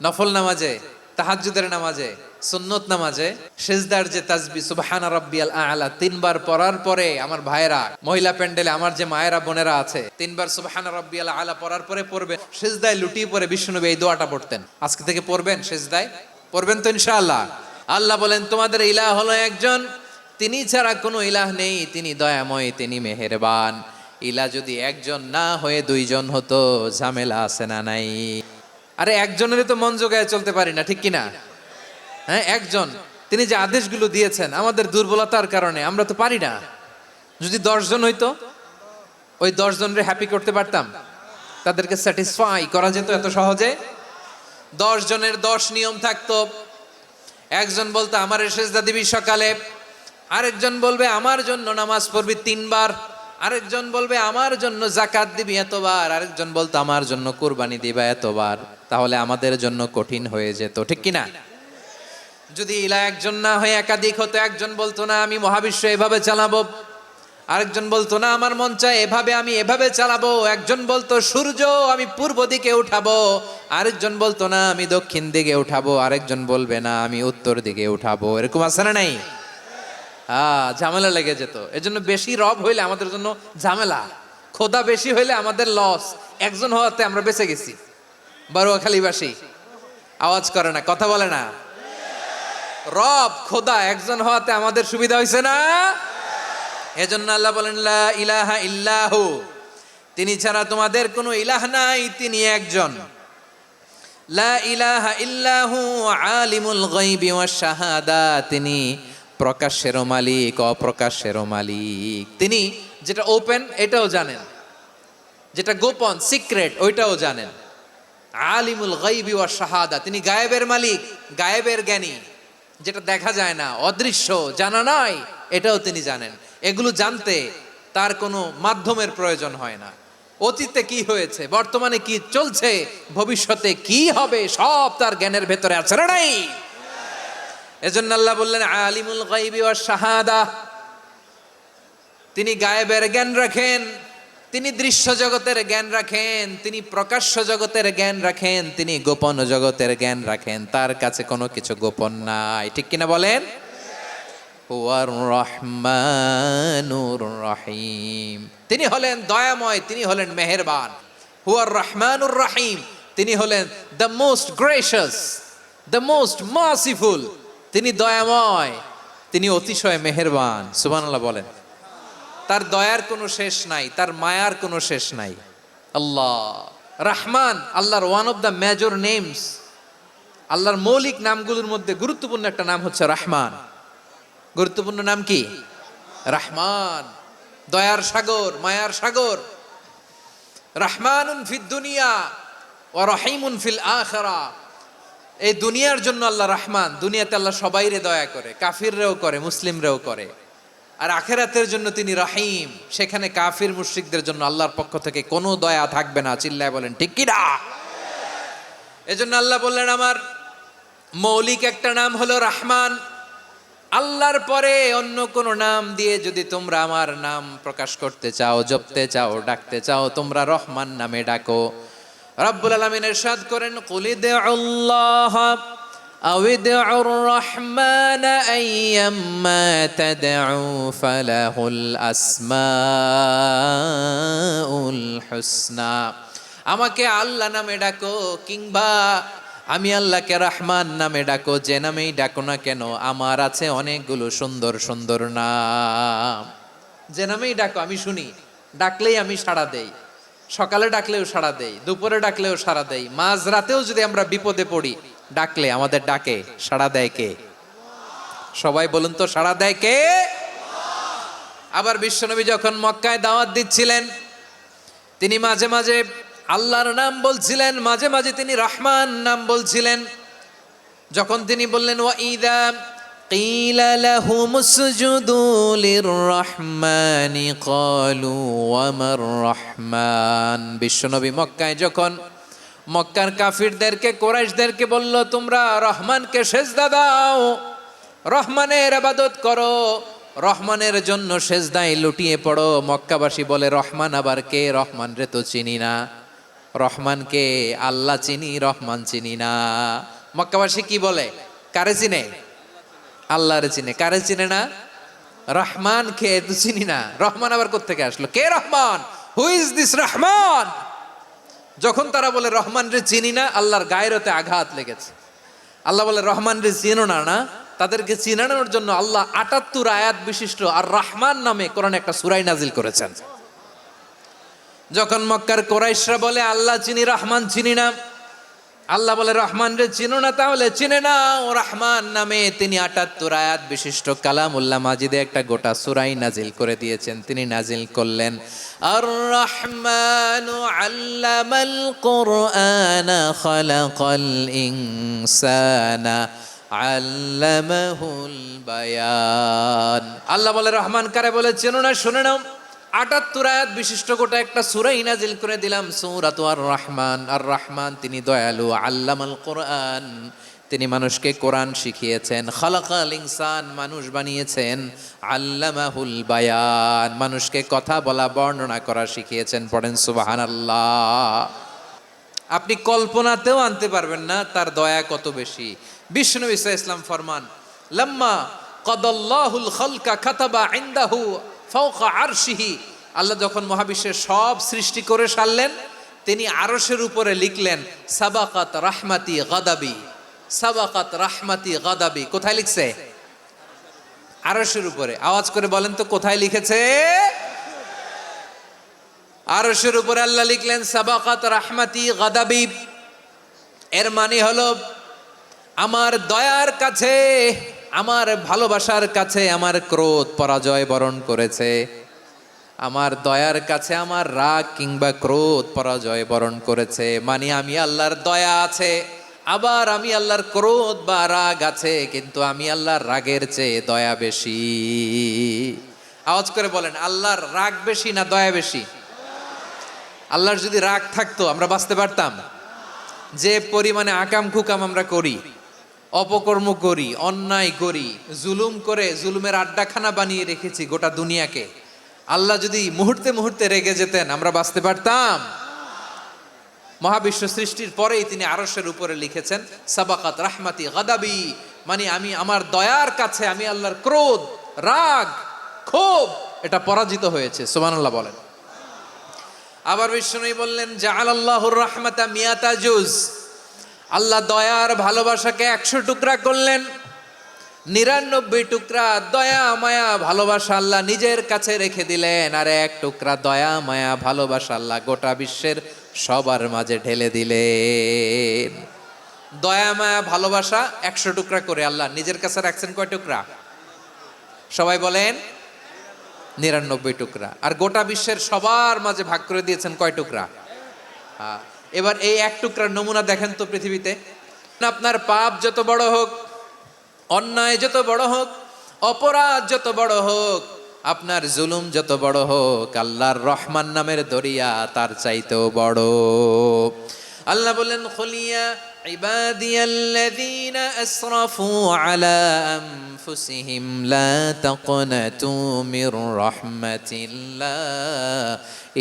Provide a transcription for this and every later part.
নফল নামাজে, তাহাজ্জুদের নামাজে, সুন্নত নামাজে সিজদার যে তাসবিহ সুবহান রাব্বিয়াল আ'লা তিনবার পড়ার পরে আমার ভাইয়েরা, মহিলা প্যান্ডেলে আমার যে মায়েরা বোনেরা আছে, তিনবার সুবহান রাব্বিয়াল আ'লা পড়ার পরে পড়বে, সিজদায় লুটিয়ে পড়ে বিশ্বনবী এই দোয়াটা পড়তেন। আজকে থেকে পড়বেন, সিজদায় পড়বেন তো ইনশাআল্লাহ। আল্লাহ বলেন তোমাদের ইলাহ হলো একজন, তিনি ছাড়া কোনো ইলাহ নেই, তিনি দয়াময়, তিনি মেহেরবান। ইলাহ যদি একজন না হয়ে দুইজন হতো, ঝামেলা আছে না নাই? আরে একজনের তো মন জোগায় চলতে পারি না, ঠিক কিনা? হ্যাঁ, একজন, তিনি যে আদেশগুলো দিয়েছেন আমাদের দুর্বলতার কারণে আমরা তো পারি না। যদি 10 জন হইতো, ওই 10 জনের হ্যাপি করতে পারতাম, তাদেরকে স্যাটিসফাই করা যেত এত সহজে? 10 জনের 10 নিয়ম থাকতো। একজন বলতো আমার সেজদা দিবি সকালে, আরেকজন বলবে আমার জন্য নামাজ পড়বি 3 বার, আরেকজন বলবে আমার জন্য যাকাত দিবি এতবার, আরেকজন বলতো আমার জন্য কুরবানি দিবা এতবার। তাহলে আমাদের জন্য কঠিন হয়ে যেত, ঠিক কিনা? যদি ইলা একজন না হয়ে একাধিক হতো, একজন বলতো না আমি মহাবিশ্ব এভাবে চালাবো, আরেকজন বলতো না আমার মন চায় এভাবে, আমি এভাবে চালাবো, একজন বলতো সূর্য আমি পূর্ব দিকে উঠাবো, আরেকজন বলতো না আমি দক্ষিণ দিকে উঠাবো, আরেকজন বলবে না আমি উত্তর দিকে উঠাবো। এরকম আছে না নাই? ঝামেলা লেগে যেত। এজন্য বেশি রব হইলে আমাদের জন্য ঝামেলা, খোদা বেশি হইলে আমাদের লস। একজন হওয়াতে আমরা বেঁচে গেছি। বারোয়াখালীবাসী আওয়াজ করে না, কথা বলে না। রব খোদা একজন হওয়াতে আমাদের সুবিধা হয়েছে না? এজন্য আল্লাহ বলেন লা ইলাহা ইল্লাহু, তিনি ছাড়া তোমাদের কোনো ইলাহ নাই, তিনি একজন। লা ইলাহা ইল্লাহু আলিমুল গায়বি ওয়াশ শাহাদা, তিনি প্রকাশেরও মালিক, অপ্রকাশেরও মালিক। তিনি যেটা ওপেন এটাও জানেন, যেটা গোপন সিক্রেট ওইটাও জানেন। আলিমুল গায়বি ওয়াশ শাহাদা, তিনি গায়েবের মালিক, গায়েবের জ্ঞানী, যেটা দেখা যায় না, অদৃশ্য, জানা নাই, এটাও তিনি জানেন। এগুলো জানতে তার কোনো মাধ্যমের প্রয়োজন হয় না। অতীতে কি হয়েছে, বর্তমানে কি চলছে, ভবিষ্যতে কি হবে, সব তার জ্ঞানের ভেতরে আছে না নাই? এজন্য আল্লাহ বললেন আলিমুল গায়বি ওয়াশ শাহাদা, তিনি গায়েবের জ্ঞান রাখেন, তিনি দৃশ্য জগতের জ্ঞান রাখেন, তিনি প্রকাশ্য জগতের জ্ঞান রাখেন, তিনি গোপন জগতের জ্ঞান রাখেন। তার কাছে কোনো কিছু গোপন নাই, ঠিক কিনা বলেন? হুয়ার রহমানুর রহিম, তিনি হলেন দয়াময়, তিনি হলেন মেহেরবান। হুয়ার রহমানুর রহিম, তিনি হলেন the most gracious, the most merciful, তিনি দয়াময়, তিনি অতিশয় মেহেরবান। সুবহানাল্লাহ বলেন। তার দয়ার কোনো শেষ নাই, তার মায়ার কোনো শেষ নাই। আল্লাহ রহমান, আল্লাহর one of the major names, আল্লাহর মৌলিক নামগুলোর মধ্যে গুরুত্বপূর্ণ একটা নাম হচ্ছে রহমান। গুরুত্বপূর্ণ নাম কি? রহমান, দয়ার সাগর, মায়ার সাগর। রহমানুন ফিদ দুনিয়া ওয়া রহিমুন ফিল আখিরা, এই দুনিয়ার জন্য আল্লাহ রহমান, দুনিয়াতে আল্লাহ সবাইরে দয়া করে, কাফিররেও করে, মুসলিমরেও করে। আর আখিরাতের জন্য তিনি রহিম, সেখানে কাফির মুশরিকদের জন্য আল্লাহর পক্ষ থেকে কোনো দয়া থাকবে না। চিল্লায় বলেন ঠিক কি না? এজন্য আল্লাহ বললেন আমার মৌলিক একটা নাম হলো রহমান। আল্লাহর পরে অন্য কোনো নাম দিয়ে যদি তোমরা আমার নাম প্রকাশ করতে চাও, জপতে চাও, ডাকতে চাও, তোমরা রহমান নামে ডাকো। রব্বুল আলামিন ইরশাদ করেন কুলিদুল্লাহ আউদিউর রহমান আইয়াম্মা তাদউ ফালাহুল আসমাউল হুসনা, আমাকে আল্লাহ নামে ডাকো কিংবা আমি আল্লাহকে রহমান নামে ডাকো, যে নামেই ডাকো না কেন আমার আছে অনেকগুলো সুন্দর সুন্দর নাম। যে নামেই ডাকো আমি শুনি, ডাকলেই আমি সাড়া দেই, সকালে ডাকলেও সাড়া দেই, দুপুরে ডাকলেও সাড়া দেই, মাঝ রাতেও যদি আমরা বিপদে পড়ি ডাকলে আমাদের ডাকে সাড়া দেয় কে? সবাই বলুন তো, সাড়া দেয় কে? আবার বিশ্বনবী যখন মক্কায় দাওয়াত দিচ্ছিলেন, তিনি মাঝে মাঝে আল্লাহর নাম বলছিলেন, মাঝে মাঝে তিনি রহমান নাম বলছিলেন। যখন তিনি বললেন ওয়াইদা কিলা লাহুমুসজুদু লিররহমানি ক্বালু ওয়ামার রহমান, বিশ্বনবী মক্কায় যখন মক্কার কাফিরদেরকে, কুরাইশদেরকে বলল তোমরা রহমানকে সেজদা দাও, রহমানের ইবাদত করো, রহমানের জন্য সেজদায় লুটিয়ে পড়ো। মক্কাবাসী বলে রহমান আবার কে? রহমান রে তো চিনি না। রহমানকে আল্লাহ চিনি, রহমান চিনি না। মক্কাবাসী কি বলে? কারে চিনে? আল্লাহরে চিনে। কারে চিনে না? রহমান কে তো চিনি না। রহমান আবার কোত্থেকে আসলো? কে Rahman? Who is this Rahman? যখন তারা বলে রহমান রে চিনি না, আল্লাহর গায়রতে আঘাত লেগেছে। আল্লাহ বলে রহমান রে চিনো না, না তাদেরকে চিনানোর জন্য আল্লাহ ৭৮ আয়াত বিশিষ্ট আর রহমান নামে কোরআনে একটা সূরা নাজিল করেছেন। যখন মক্কার কুরাইশরা বলে আল্লাহ চিনি, রহমান চিনি না, আল্লাহ বলে রহমান রে চিনো না, তাহলে চিনে না ও রহমান নামে তিনি ৭৮ আয়াত বিশিষ্ট কালামুল্লাহ মাজিদে একটা গোটা সূরা নাজিল করে দিয়েছেন। তিনি নাজিল করলেন আর রহমানু আল্লামাল কুরআনা খালাকাল ইনসানা আল্লামাহুল বায়ান। আল্লাহ বলে রহমান কারে বলে চেনো না? শুনে নাও, ৭৮ আয়াত বিশিষ্ট গোটা একটা সূরা নাজিল করে দিলাম, সূরাতু আর রহমান। আর রহমান তিনি দয়ালু, আল্লামাল কোরআন তিনি মানুষকে কোরআন শিখিয়েছেন, খালাকাল ইনসান মানুষ বানিয়েছেন, আল্লামাহুল বায়ান মানুষকে কথা বলা বর্ণনা করা শিখিয়েছেন। পড়েন সুবহানাল্লাহ। আপনি কল্পনাতেও আনতে পারবেন না তার দয়া কত বেশি। বিশ্বনবী সাল্লাল্লাহু আলাইহি ওয়াসাল্লাম ফরমান, লাম্মা কাদাল্লাহুল খালকা কাতাবা ইনদাহু ফাওকা আরশিহি। আল্লাহ যখন মহাবিশ্বের সব সৃষ্টি করে সারলেন, তিনি আরশের উপরে লিখলেন সাবাকাত রাহমাতি গাদাবি, সাবাকাত রাহমাতি গাদাবি। কোথায় লিখছে? আরশের উপরে। আওয়াজ করে বলেন তো কোথায় লিখেছে? আরশের উপরে আল্লাহ লিখলেন সাবাকাত রাহমাতি গাদাবি। এর মানে হলো আমার দয়ার কাছে, আমার ভালোবাসার কাছে আমার ক্রোধ পরাজয় বরণ করেছে। আমার দয়ার কাছে আমার রাগ কিংবা ক্রোধ পরাজয় বরণ করেছে। মানে আমি আল্লাহর দয়া আছে, আবার আমি আল্লাহর ক্রোধ বা রাগ আছে, কিন্তু আমি আল্লাহর রাগের চেয়ে দয়া বেশি। আওয়াজ করে বলেন, আল্লাহর রাগ বেশি না দয়া বেশি? আল্লাহর যদি রাগ থাকতো আমরা বাঁচতে পারতাম? যে পরিমাণে আকাম খুকাম আমরা করি, অপকর্ম করি, অন্যায় করি, জুলুম করে জুলুমের আড্ডাখানা বানিয়ে রেখেছি গোটা দুনিয়াকে, আল্লাহ যদি মুহূর্তে মুহূর্তে রেগে যেতেন আমরা বাঁচতে পারতাম? মহাবিশ্ব সৃষ্টির পরেই তিনি আরশের উপরে লিখেছেন সাবাকাত রাহমাতি গাদাবি, মানে আমি আমার দয়ার কাছে আমি আল্লাহর ক্রোধ, রাগ, ক্ষোভ এটা পরাজিত হয়েছে। সুবহানাল্লাহ বলেন। আবার বিষ্ণু বললেন জাআলাল্লাহুর রাহমাতা মিয়াতা জুজ। আল্লাহ দয়ার ভালোবাসাকে ১০০ টুকরা করলেন, ৯৯ টুকরা দয়া মায়া ভালোবাসা আল্লাহ নিজের কাছে রেখে দিলেন, আর ১ টুকরা দয়া মায়া ভালোবাসা আল্লাহ গোটা বিশ্বের সবার মাঝে ঢেলে দিলেন। দয়া মায়া ভালোবাসা ১০০ টুকরা করে আল্লাহ নিজের কাছে রাখছেন কয় টুকরা? সবাই বলেন ৯৯ টুকরা। আর গোটা বিশ্বের সবার মাঝে ভাগ করে দিয়েছেন কয় টুকরা? এবার এই ১ টুকরার নমুনা দেখেন তো পৃথিবীতে। আপনার পাপ যত বড় হোক, অন্যায় যত বড় হোক, অপরাধ যত বড় হোক, আপনার জুলুম যত বড় হোক, আল্লাহর রহমান নামের দরিয়া তার চাইতেও বড়। আল্লাহ বলেন খুলিয়া ইবাদিয়াল্লাযীনা আসরাফু আলা আনফুসিহিম লা তাকনাতু মির রাহমাতিল্লাহ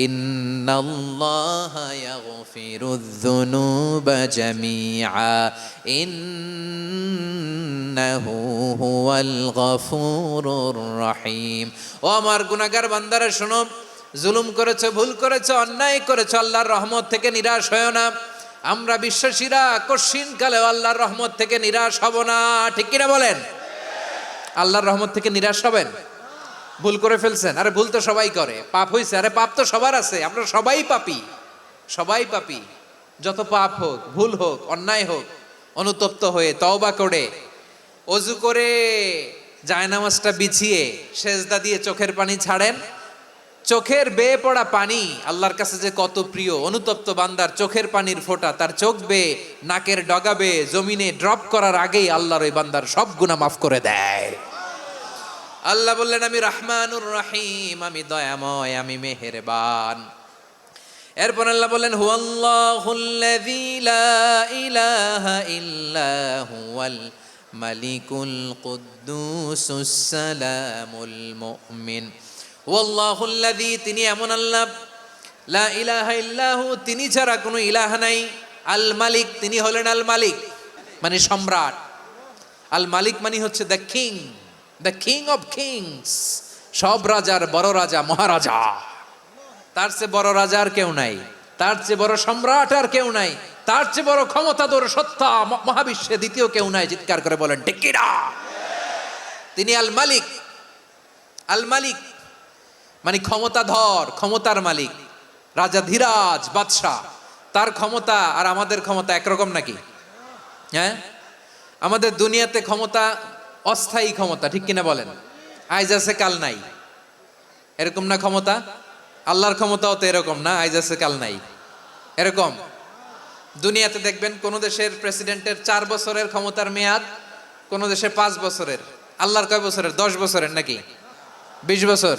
ইন্নাল্লাহা ইয়াগফিরুয যুনুবা জামিআ ইন্নাহু হুয়াল গফুরুর রহিম। ও আমার গুনাহগার বান্দারা শোনো, জুলুম করেছো, ভুল করেছো, অন্যায় করেছো, আল্লাহর রহমত থেকে নিরাশ হয়ো না। আমরা বিশ্বাসীরা কঠিন কালেও আল্লাহর রহমত থেকে নিরাশ হব না। ঠিক কিনা বলেন? আল্লাহর রহমত থেকে নিরাশ হবেন? ভুল করে ফেলছেন, আরে ভুল তো সবাই করে। পাপ হয়েছে, আরে পাপ তো সবার আছে, আমরা সবাই পাপী, সবাই পাপী। যত পাপ হোক, ভুল হোক, অন্যায় হোক, অনুতপ্ত হয়ে তওবা করে ওযু করে জায়নামাজটা বিছিয়ে সেজদা দিয়ে চোখের পানি ছাড়েন। চোখের বেয়ে পড়া পানি আল্লাহর কাছে যে কত প্রিয়। অনুতপ্ত বান্দার চোখের পানির ফোঁটা তার চোখ বেয়ে নাকের ডগা বেয়ে জমিনে ড্রপ করার আগেই আল্লাহর ওই বান্দার সব গুনাহ মাফ করে দেয়। আল্লাহ বললেন আমি রহমানুর রহিম, আমি দয়াময়, আমি মেহেরবান। এরপর আল্লাহ বললেন হুয়াল্লাহুল্লাযী লা ইলাহা ইল্লা হুয়াল মালিকুল কুদ্দুসুস সালামুল মুমিন। ওয়াল্লাহুল্লাযী তিনি এমন আল্লাহ লা ইলাহা ইল্লাহু, তিনি ছাড়া কোনো ইলাহ নাই। আল মালিক, তিনি হলেন আল মালিক মানে সম্রাট। আল মালিক মানে হচ্ছে দ্য কিং অফ কিংস, সব রাজার বড় রাজা, মহারাজা। তার চেয়ে বড় রাজা আর কেউ নাই, তার চেয়ে বড় সম্রাট আর কেউ নাই, তার চেয়ে বড় ক্ষমতাধর সত্তা মহাবিশ্বে দ্বিতীয় কেউ নাই। চিৎকার করে বলেন ঠিক কি না? তিনি আল মালিক। আল মালিক মানে ক্ষমতাধর, ক্ষমতার মালিক, রাজা ধীরাজ বাদশাহ। তার ক্ষমতা আর আমাদের ক্ষমতা একরকম নাকি? হ্যাঁ, আমাদের দুনিয়াতে ক্ষমতা অস্থায়ী ক্ষমতা, ঠিক কিনা বলেন? আইজ আছে কাল নাই, এরকম না ক্ষমতা? আল্লাহর ক্ষমতাও তো এরকম না, আইজ আছে কাল নাই এরকম। দুনিয়াতে দেখবেন কোন দেশের প্রেসিডেন্টের 4 বছরের ক্ষমতার মেয়াদ, কোন দেশে 5 বছরের। আল্লাহর কয় বছরের? 10 বছরের নাকি 20 বছর,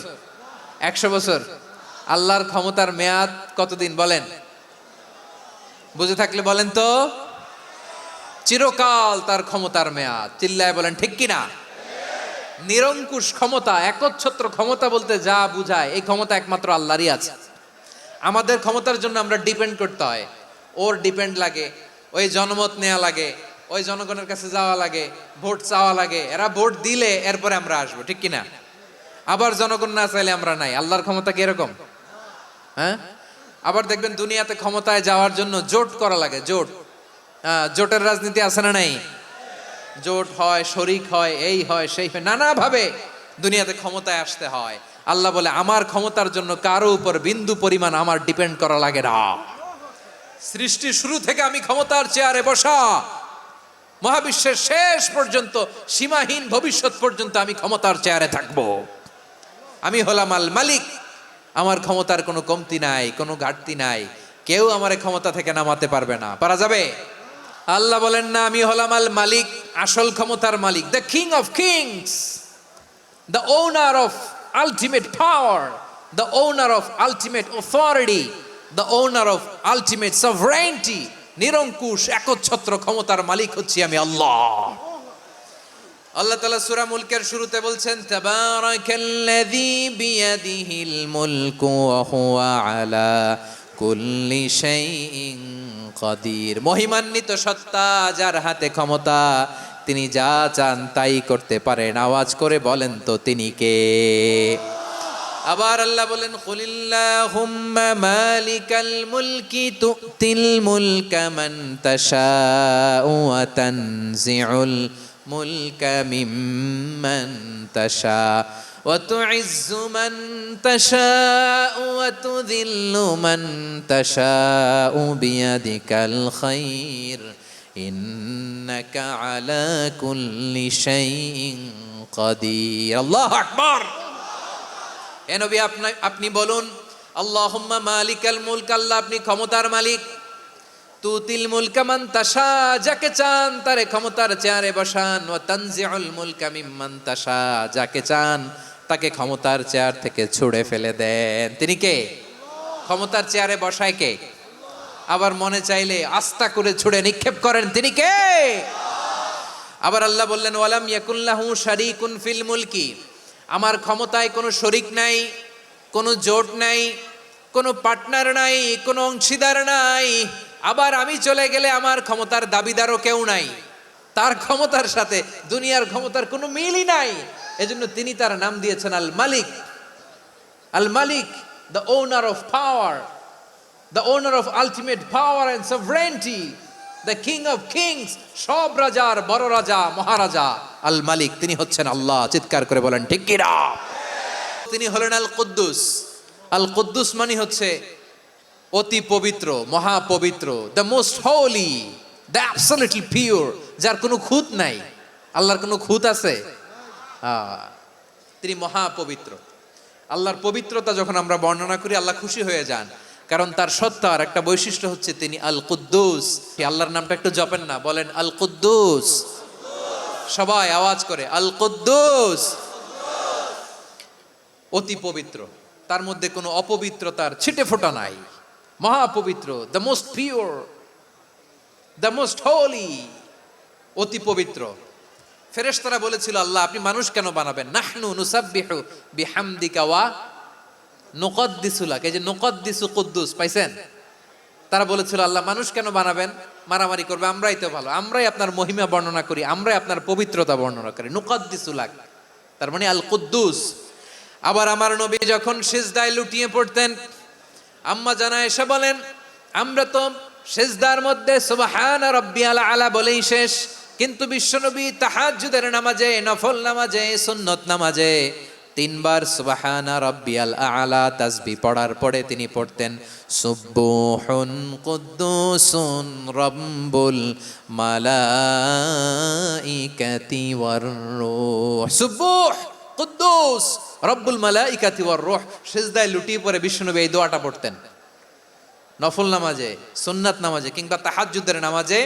100 বছর। আল্লাহর ক্ষমতার মেয়াদ কতদিন বলেন? বুঝে থাকলে বলেন তো। চিরকাল তার ক্ষমতার মেয়াদ। চিল্লায় বলেন ঠিক কিনা? নিরঙ্কুশ ক্ষমতা, একচ্ছত্র ক্ষমতা বলতে যা বুঝায়, এই ক্ষমতা একমাত্র আল্লাহরই আছে। আমাদের ক্ষমতার জন্য আমরা ডিপেন্ড করতে হয়, ওর ডিপেন্ড লাগে, ওই জনমত নেওয়া লাগে, ওই জনগণের কাছে যাওয়া লাগে, ভোট চাওয়া লাগে, এরা ভোট দিলে এরপরে আমরা আসবো, ঠিক কিনা? আবার জনগণ না চাইলে আমরা নাই। আল্লাহর ক্ষমতা কি এরকম? হ্যাঁ। আবার দেখবেন দুনিয়াতে ক্ষমতায় যাওয়ার জন্য জোট করা লাগে, জোট। জোটের রাজনীতি আছে না নাই? জোট হয়, শরিক হয়, এই হয় সেই হয়, নানাভাবে দুনিয়াতে ক্ষমতায় আসতে হয়। আল্লাহ বলে আমার ক্ষমতার জন্য কারো উপর বিন্দু পরিমাণ আমার ডিপেন্ড করা লাগে না। সৃষ্টির শুরু থেকে আমি ক্ষমতার চেয়ারে বসা, মহাবিশ্বের শেষ পর্যন্ত, সীমাহীন ভবিষ্যৎ পর্যন্ত আমি ক্ষমতার চেয়ারে থাকবো। আমি হলাম আল মালিক। আমার ক্ষমতার কোনো কমতি নাই, কোনো ঘাটতি নাই। কেউ আমার ক্ষমতা থেকে নামাতে পারবে না। পারা যাবে? আল্লাহ বলেন না, আমি হলাম আল মালিক, আসল ক্ষমতার মালিক, the king of kings, the owner of ultimate power, the owner of ultimate authority, the owner of ultimate sovereignty. নিরঙ্কুশ একচ্ছত্র ক্ষমতার মালিক হচ্ছি আমি আল্লাহ। আল্লাহ তাআলা সূরা মুলকের শুরুতে বলছেন, তাবারাকাল্লাযী বিয়াদিহিল মুলকু ওয়া হুয়া আলা কুল্লি শাইইন কাদির। মহিমান্বিত সত্তা, যার হাতে ক্ষমতা, তিনি যা চান তাই করতে পারেন। আওয়াজ করে বলেন তো তিনি কে? আবার আল্লাহ বলেন, কুলিল্লাহুম্মা মালিকাল মুলকি তুতিল মুলকা মান তাশাউ ওয়া তানজিউল মুলকা মিম্মান তাশা ওয়া তুইজ্জু মান তাশাউ ওয়া তুযিল্লু মান তাশাউ বিয়াদিকাল খায়র ইন্নাকা আলা কুল্লি শাইইন কাদির। আল্লাহু আকবার। এ নবী, আপনি বলুন, আল্লাহুম্মা মালিকাল মুলক, আল্লাহ আপনি ক্ষমতার মালিক। তুতিল মুলকা মান তাশা, যাকে চান তারে ক্ষমতার চেয়ারে বসান। ওয়া তানজিউল মুলকা মিম্মান তাশা, যাকে চান তাকে ক্ষমতার চেয়ার থেকে ছুঁড়ে ফেলে দেন। তিনি কে? ক্ষমতার চেয়ারে বসায় কে? আবার মনে চাইলে আস্থা করে ছুঁড়ে নিক্ষেপ করেন, তিনি কে? আবার আল্লাহ বললেন, ওয়ালাম ইয়াকুল্লাহু শারীকুন ফিল মুলকি, আমার ক্ষমতায় কোনো শরিক নাই, কোনো জোট নাই, কোনো পার্টনার নাই, কোনো অংশীদার নাই। আবার আমি চলে গেলে আমার ক্ষমতার দাবিদারও কেউ নাই। তার ক্ষমতার সাথে দুনিয়ার ক্ষমতার কোনো মিলই নাই। এজন্য তিনি তার নাম দিয়েছেন Al Malik. Al Malik, the owner of power, the owner of ultimate power and sovereignty, the king of kings, সব রাজার বড় রাজা, মহারাজা আল মালিক, তিনি হচ্ছেন আল্লাহ। চিৎকার করে বলেন ঠিক কি না? তিনি হলেন আল কুদ্দুস। আল কুদ্দুস মানে হচ্ছে অতি পবিত্র, মহাপবিত্র, the most holy, the absolutely pure, যার কোনো খুঁত নাই। আল্লাহর কোনো খুঁত আছে? তিনি মহাপবিত্র। আল্লাহর পবিত্রতা যখন আমরা বর্ণনা করি, আল্লাহ খুশি হয়ে যান, কারণ তার সত্তার একটা বৈশিষ্ট্য হচ্ছে তিনি আল কুদ্দুস। আল্লাহর নামটা একটু জপেন না, বলেন আল কুদ্দুস। সবাই আওয়াজ করে আল কুদ্দুস। অতি পবিত্র, তার মধ্যে কোনো অপবিত্রতার ছিটে ফোঁটা নাই। মহাপবিত্র, the most pure, the most holy, অতি পবিত্র। ফেরেশতারা বলেছিল, আল্লাহ আপনি মানুষ কেন বানাবেন? নাহনু নুসাব্বিহু বিহামদিকা ওয়া নুকদ্দিসুলাক, এই যে নুকদ্দিসু কুদ্দুস পাইছেন? তারা বলেছিল আল্লাহ মানুষ কেন বানাবেন, মারামারি করবে, আমরাই তো ভালো, আমরাই আপনার মহিমা বর্ণনা করি, আমরাই আপনার পবিত্রতা বর্ণনা করি। নুকদ্দিসুলাক তার মানে আল কুদ্দুস। আবার আমার নবী যখন সিজদায় লুটিয়ে পড়তেন, আম্মা জানা এসে বলেন আমরা তো সিজদার মধ্যে সুবহান রাব্বিয়াল আলা বলেই শেষ, কিন্তু বিশ্বনবী তাহাজ্জুদের নামাজে, নফল নামাজে, সুন্নত নামাজে তিনবার সুবহান রাব্বিয়াল আলা তাসবিহ পড়ার পরে তিনি পড়তেন সুবহুন কুদ্দুসুন রাব্বুল মালাইকাতি ওয়ার রূহ। সুবহ কুদ্দুস রব্বুল মালাইকাতি ওয়ার রূহ। সিজদায় লুটিয়ে পড়ে বিশ্বনবী এই দোয়াটা পড়তেন নফল নামাজে, সুন্নাত নামাজে কিংবা তাহাজ্জুদের নামাজে।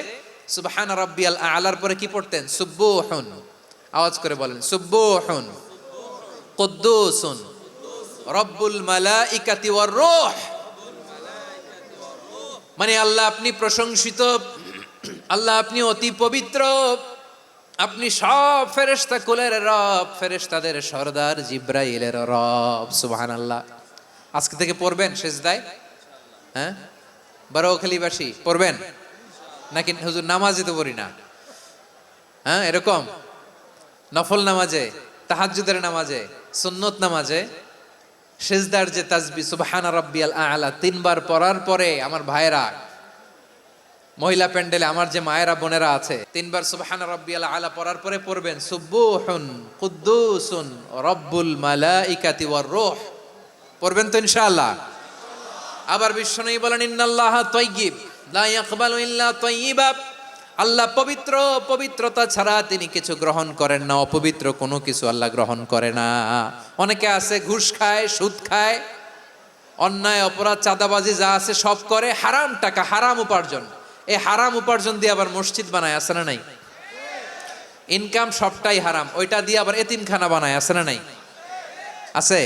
সুবহান রাব্বিয়াল আলার পরে কি পড়তেন? সুবহুন, আওয়াজ করে বলেন সুবহুন কুদ্দুসুন রব্বুল মালাইকাতি ওয়ার রূহ। মানে আল্লাহ আপনি প্রশংসিত, আল্লাহ আপনি অতি পবিত্র, আপনি সব ফেরেশতা কুলের রব, ফেরেশতাদের সরদার জিব্রাইলের রব। সুবহানাল্লাহ। আজকে থেকে পড়বেন সিজদায়? হ্যাঁ, বারোখালীবাসী পড়বেন নাকি? হুজুর নামাজে তো পড়ি না। হ্যাঁ, এরকম নফল নামাজে, তাহাজ্জুদের নামাজে, সুন্নত নামাজে সিজদার যে তাসবিহ সুবহান রাব্বিয়াল আলা তিনবার পড়ার পরে আমার ভাইরা, মহিলা প্যান্ডেলে আমার যে মায়েরা বোনেরা আছে, তিনবার সুবহান রাব্বিয়াল আলা পড়ার পরে পড়বেন সুবহুন কুদ্দুসুন রব্বুল মালাইকাতি ওয়ার রূহ। পড়বেন তো ইনশাআল্লাহ? আবার বিশ্বনবী বলেন ইন্নাল্লাহা তাইয়্যিব লা ইয়াকবালু ইল্লা তাইয়্যিবা। আল্লাহ পবিত্র, পবিত্রতা ছাড়া তিনি কিছু গ্রহণ করেন না, অপবিত্র কোনো কিছু আল্লাহ গ্রহণ করে না। অনেকে আছে ঘুষ খায়, সুদ খায়, অন্যায় অপরাধ চাঁদাবাজি যা আছে সব করে, হারাম টাকা, হারাম উপার্জন। এই হারাম উপার্জন দিয়ে আবার মসজিদ বানায়, আছে না নাই? ইনকাম সবটাই হারাম, ওইটা দিয়ে আবার এতিমখানা বানায়, আছে না নাই? আছে।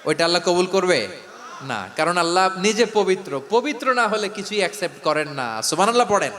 ওইটা আল্লাহ কবুল করবে না, কারণ আল্লাহ নিজে পবিত্র, পবিত্র না হলে কিছুই অ্যাকসেপ্ট করেন না। সুবহানাল্লাহ পড়েন।